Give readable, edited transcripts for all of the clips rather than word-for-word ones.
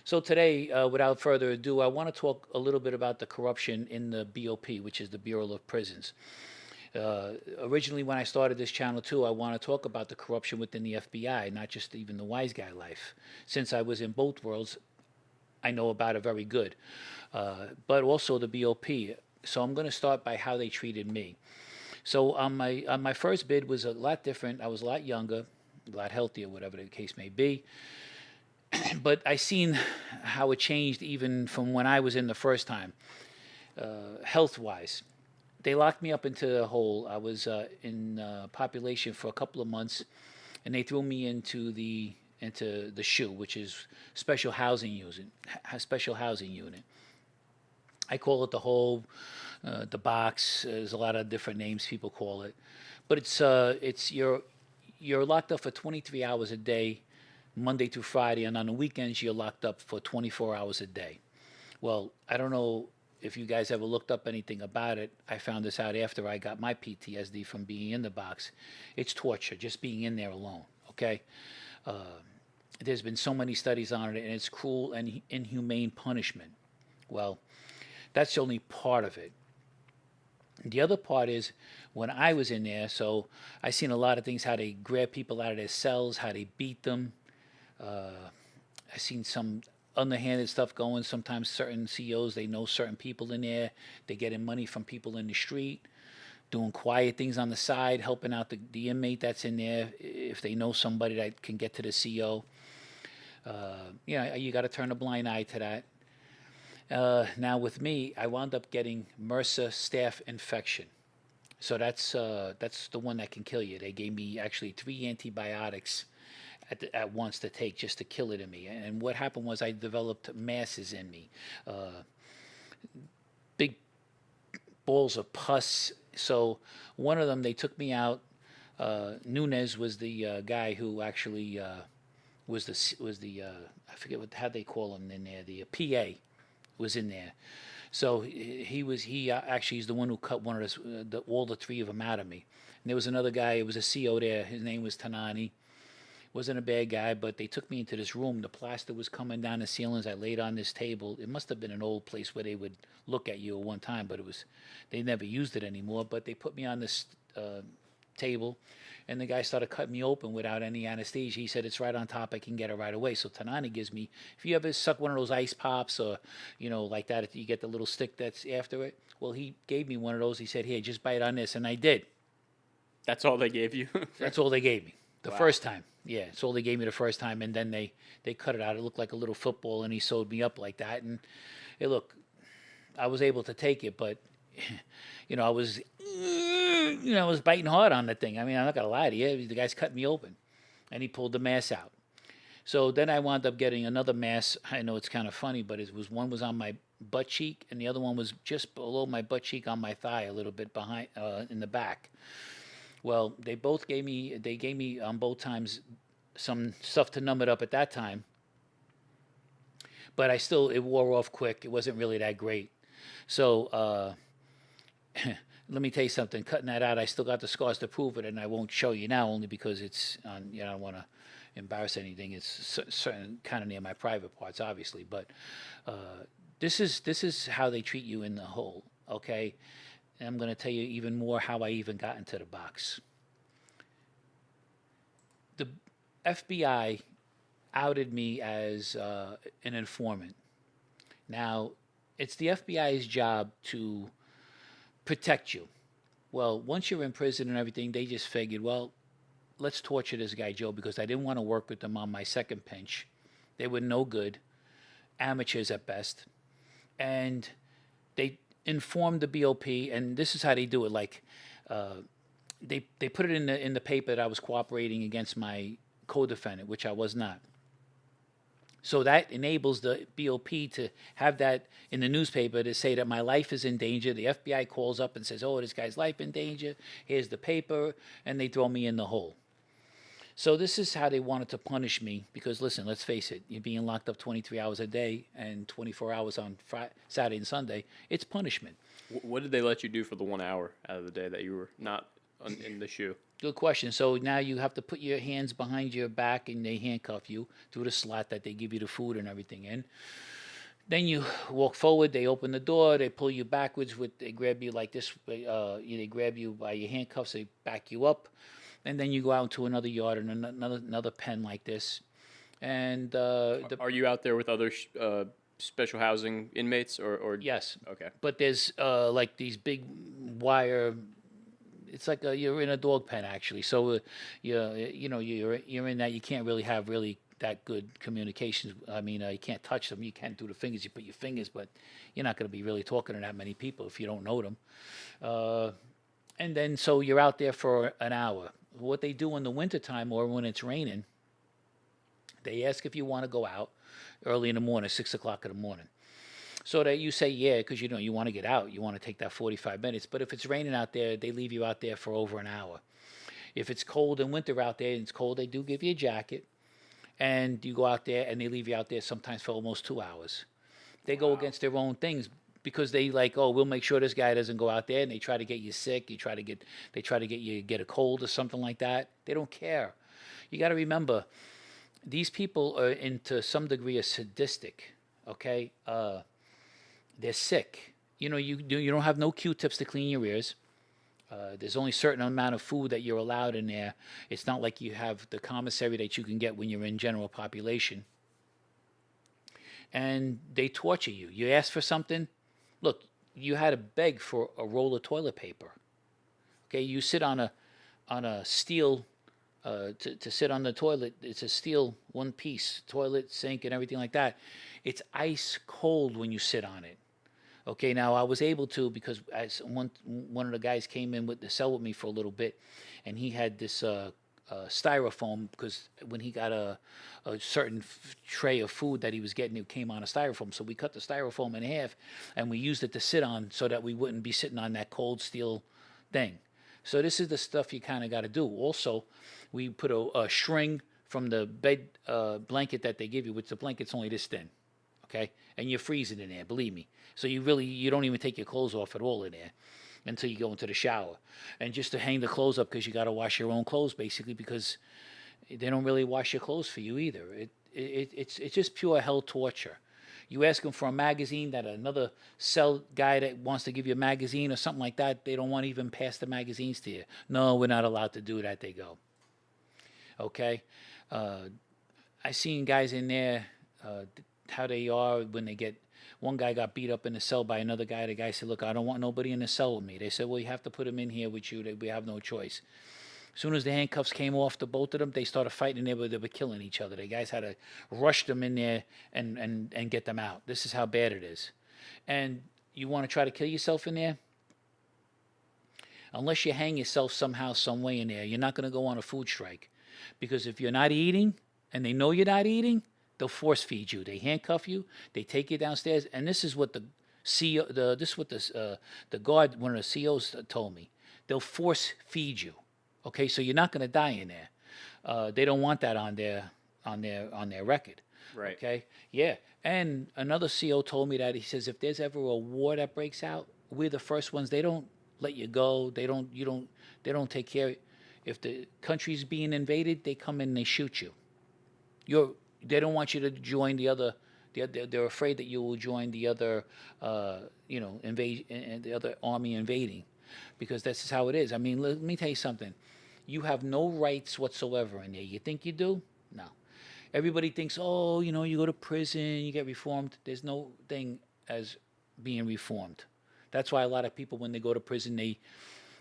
So today, without further ado, I want to talk a little bit about the corruption in the BOP, which is the Bureau of Prisons. Originally, when I started this channel too, I want to talk about the corruption within the FBI, not just even the wise guy life. Since I was in both worlds, I know about it very good, but also the BOP. So I'm going to start by how they treated me. So on my first bid was a lot different. I was a lot younger, a lot healthier, whatever the case may be. But I seen how it changed even from when I was in the first time, health wise. They locked me up into a hole. I was in population for a couple of months, and they threw me into the SHU, which is special housing unit. I call it the hole, the box. There's a lot of different names people call it, but it's you're locked up for 23 hours a day, Monday through Friday, and on the weekends you're locked up for 24 hours a day. Well, I don't know if you guys ever looked up anything about it. I found this out after I got my PTSD from being in the box. It's torture just being in there alone. Okay. There's been so many studies on it, and it's cruel and inhumane punishment. Well, that's only part of it. The other part is when I was in there, so I seen a lot of things, how they grab people out of their cells, how they beat them. I seen some underhanded stuff going. Sometimes certain CEOs, they know certain people in there. They getting money from people in the street, doing quiet things on the side, helping out the inmate that's in there if they know somebody that can get to the CEO. You got to turn a blind eye to that. Now with me, I wound up getting MRSA staph infection. So that's the one that can kill you. They gave me actually 3 antibiotics at once to take just to kill it in me. And what happened was I developed masses in me, big balls of pus. So one of them, they took me out. Nunez was the guy who actually was the I forget how they call him in there. The PA was in there. So he actually is the one who cut one of all the 3 of them out of me. And there was another guy. It was a CO there. His name was Tanani. Wasn't a bad guy, but they took me into this room. The plaster was coming down the ceilings. I laid on this table. It must have been an old place where they would look at you at one time, but they never used it anymore. But they put me on this table, and the guy started cutting me open without any anesthesia. He said, "It's right on top. I can get it right away." So Tanani gives me, if you ever suck one of those ice pops or, like that, you get the little stick that's after it. Well, he gave me one of those. He said, "Here, just bite on this," and I did. That's all they gave you? That's all they gave me the Wow. first time. Yeah, it's all they gave me the first time, and then they cut it out. It looked like a little football, and he sewed me up like that. And I was able to take it, but I was biting hard on the thing. I mean, I'm not gonna lie to you. The guy's cut me open, and he pulled the mass out. So then I wound up getting another mass. I know it's kind of funny, but one was on my butt cheek, and the other one was just below my butt cheek on my thigh, a little bit behind in the back. Well, they gave me on both times some stuff to numb it up at that time, but it wore off quick. It wasn't really that great. So let me tell you something. Cutting that out, I still got the scars to prove it, and I won't show you now only because it's on. I don't want to embarrass anything. It's certain kind of near my private parts, obviously, but this is how they treat you in the hole. Okay, and I'm going to tell you even more how I even got into the box. The FBI outed me as an informant. Now, it's the FBI's job to protect you. Well, once you're in prison and everything, they just figured, well, let's torture this guy Joe because I didn't want to work with them on my second pinch. They were no good, amateurs at best, and they informed the BOP, and this is how they do it. Like they put it in the paper that I was cooperating against my co-defendant, which I was not. So that enables the BOP to have that in the newspaper to say that my life is in danger. The FBI calls up and says, "Oh, this guy's life in danger. Here's the paper," and they throw me in the hole. So this is how they wanted to punish me because, listen, let's face it, you're being locked up 23 hours a day and 24 hours on Saturday and Sunday. It's punishment. What did they let you do for the 1 hour out of the day that you were not in the shoe? Good question. So now you have to put your hands behind your back and they handcuff you through the slot that they give you the food and everything in. Then you walk forward. They open the door. They pull you backwards. They grab you like this. They grab you by your handcuffs. They back you up, and then you go out into another yard and another pen like this. And Are you out there with other special housing inmates or? yes, Okay. but there's like these big wire. It's like you're in a dog pen actually. So you're in that. You can't really have that good communications. I mean, you can't touch them. You can't do the fingers. You put your fingers, but you're not going to be really talking to that many people if you don't know them. And then so you're out there for an hour. What they do in the wintertime or when it's raining, they ask if you want to go out early in the morning, 6 o'clock in the morning. So that you say yeah, because you want to get out. You want to take that 45 minutes. But if it's raining out there, they leave you out there for over an hour. If it's cold in winter out there and it's cold, they do give you a jacket. And you go out there and they leave you out there sometimes for almost 2 hours. They go against their own things because they like, oh, we'll make sure this guy doesn't go out there, and they try to get you sick. They try to get you get a cold or something like that. They don't care. You got to remember, these people are into some degree of sadistic. Okay, they're sick. You don't have no Q-tips to clean your ears. There's only a certain amount of food that you're allowed in there. It's not like you have the commissary that you can get when you're in general population. And they torture you. You ask for something. Look, you had to beg for a roll of toilet paper. Okay, you sit on a steel to sit on the toilet. It's a steel one-piece toilet, sink, and everything like that. It's ice cold when you sit on it. Okay, now I was able to because as one of the guys came in with the cell with me for a little bit, and he had this styrofoam because when he got a certain tray of food that he was getting, it came on a styrofoam. So we cut the styrofoam in half, and we used it to sit on so that we wouldn't be sitting on that cold steel thing. So this is the stuff you kind of got to do. Also, we put a string from the bed blanket that they give you, which the blanket's only this thin. Okay, and you're freezing in there, believe me. So you don't even take your clothes off at all in there until you go into the shower, and just to hang the clothes up because you got to wash your own clothes basically because they don't really wash your clothes for you either. It's just pure hell torture. You ask them for a magazine that another cell guy that wants to give you a magazine or something like that, they don't want to even pass the magazines to you. No, we're not allowed to do that. They go. Okay, I seen guys in there. How they are when they get. One guy got beat up in the cell by another guy. The guy said, "Look, I don't want nobody in the cell with me." They said, "Well, you have to put him in here with you. We have no choice." As soon as the handcuffs came off the both of them, they started fighting. They were killing each other. The guys had to rush them in there and get them out. This is how bad it is. And you want to try to kill yourself in there? Unless you hang yourself somehow, some way in there, you're not going to go on a food strike. Because if you're not eating and they know you're not eating, they'll force feed you. They handcuff you. They take you downstairs, and this is what the CEO, the guard, one of the COs told me. They'll force feed you. Okay, so you're not going to die in there. They don't want that on their record. Right. Okay. Yeah. And another CO told me that he says if there's ever a war that breaks out, we're the first ones. They don't let you go. They don't take care. If the country's being invaded, they come in and they shoot you. They don't want you to join the other. They're afraid that you will join the other, invade and the other army invading, because this is how it is. I mean, let me tell you something. You have no rights whatsoever in there. You think you do? No. Everybody thinks, oh, you go to prison, you get reformed. There's no thing as being reformed. That's why a lot of people, when they go to prison,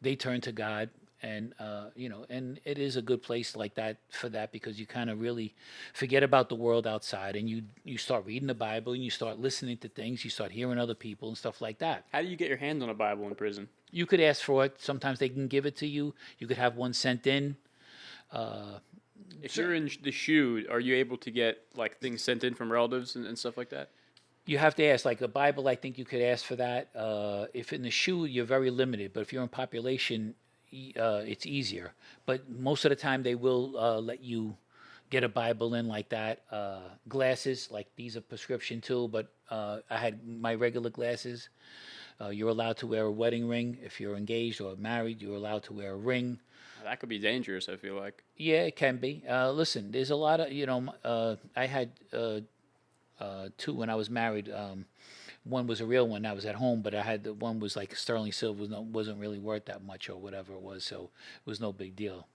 they turn to God. And and it is a good place like that for that, because you kind of really forget about the world outside, and you start reading the Bible, and you start listening to things, you start hearing other people and stuff like that. How do you get your hands on a Bible in prison? You could ask for it. Sometimes they can give it to you. You could have one sent in. If you're in the SHU, are you able to get like things sent in from relatives and stuff like that? You have to ask. Like a Bible, I think you could ask for that. If in the SHU, you're very limited, but if you're in population, it's easier. But most of the time they will let you get a Bible in like that. Glasses, like these are prescription too, but I had my regular glasses. You're allowed to wear a wedding ring. If you're engaged or married, you're allowed to wear a ring. That could be dangerous, I feel like. Yeah, it can be. Listen, there's a lot of, I had two when I was married. One was a real one. I was at home, but I had the one was like sterling silver, wasn't really worth that much or whatever it was, so it was no big deal.